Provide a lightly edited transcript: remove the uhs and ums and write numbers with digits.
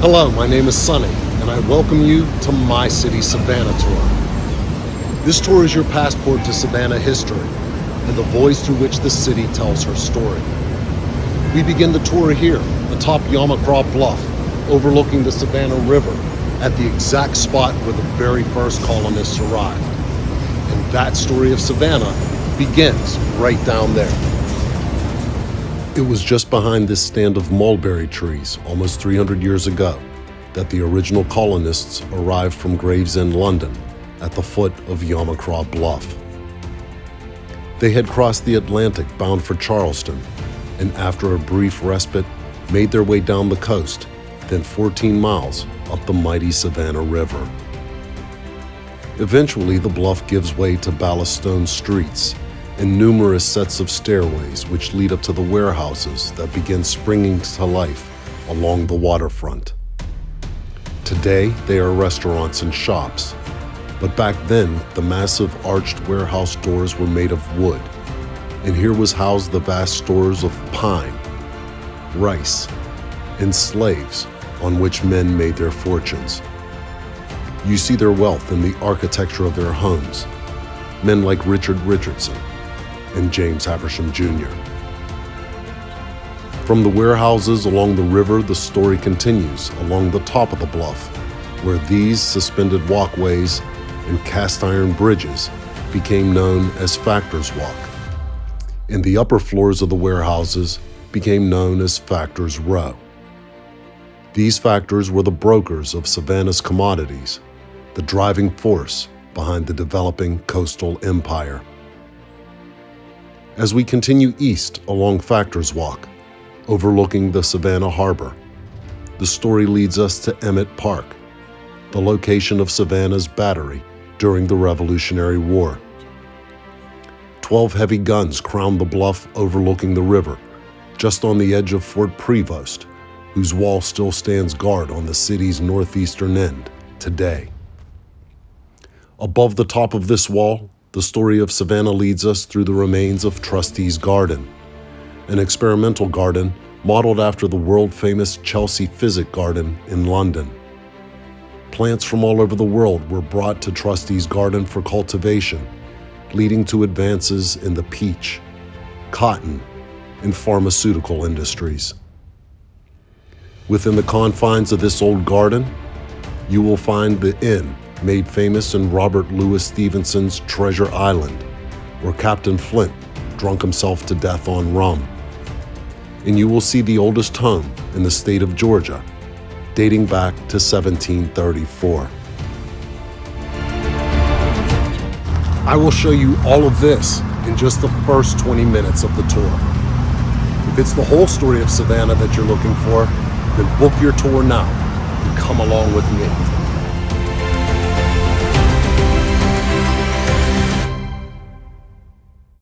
Hello, my name is Sunny, and I welcome you to My City Savannah Tour. This tour is your passport to Savannah history and the voice through which the city tells her story. We begin the tour here, atop Yamacraw Bluff, overlooking the Savannah River, at the exact spot where the very first colonists arrived. And that story of Savannah begins right down there. It was just behind this stand of mulberry trees almost 300 years ago that the original colonists arrived from Gravesend, London, at the foot of Yamacraw Bluff. They had crossed the Atlantic bound for Charleston, and after a brief respite, made their way down the coast, then 14 miles up the mighty Savannah River. Eventually, the bluff gives way to ballast stone streets and numerous sets of stairways which lead up to the warehouses that begin springing to life along the waterfront. Today, they are restaurants and shops, but back then, the massive arched warehouse doors were made of wood, and here was housed the vast stores of pine, rice, and slaves on which men made their fortunes. You see their wealth in the architecture of their homes, men like Richard Richardson and James Habersham Jr. From the warehouses along the river, the story continues along the top of the bluff, where these suspended walkways and cast iron bridges became known as Factors Walk, and the upper floors of the warehouses became known as Factors Row. These factors were the brokers of Savannah's commodities, the driving force behind the developing coastal empire. As we continue east along Factors Walk, overlooking the Savannah Harbor, the story leads us to Emmett Park, the location of Savannah's battery during the Revolutionary War. 12 heavy guns crown the bluff overlooking the river, just on the edge of Fort Prevost, whose wall still stands guard on the city's northeastern end today. Above the top of this wall, the story of Savannah leads us through the remains of Trustees Garden, an experimental garden modeled after the world-famous Chelsea Physic Garden in London. Plants from all over the world were brought to Trustees Garden for cultivation, leading to advances in the peach, cotton, and pharmaceutical industries. Within the confines of this old garden, you will find the inn made famous in Robert Louis Stevenson's Treasure Island, where Captain Flint drunk himself to death on rum. And you will see the oldest home in the state of Georgia, dating back to 1734. I will show you all of this in just the first 20 minutes of the tour. If it's the whole story of Savannah that you're looking for, then book your tour now and come along with me.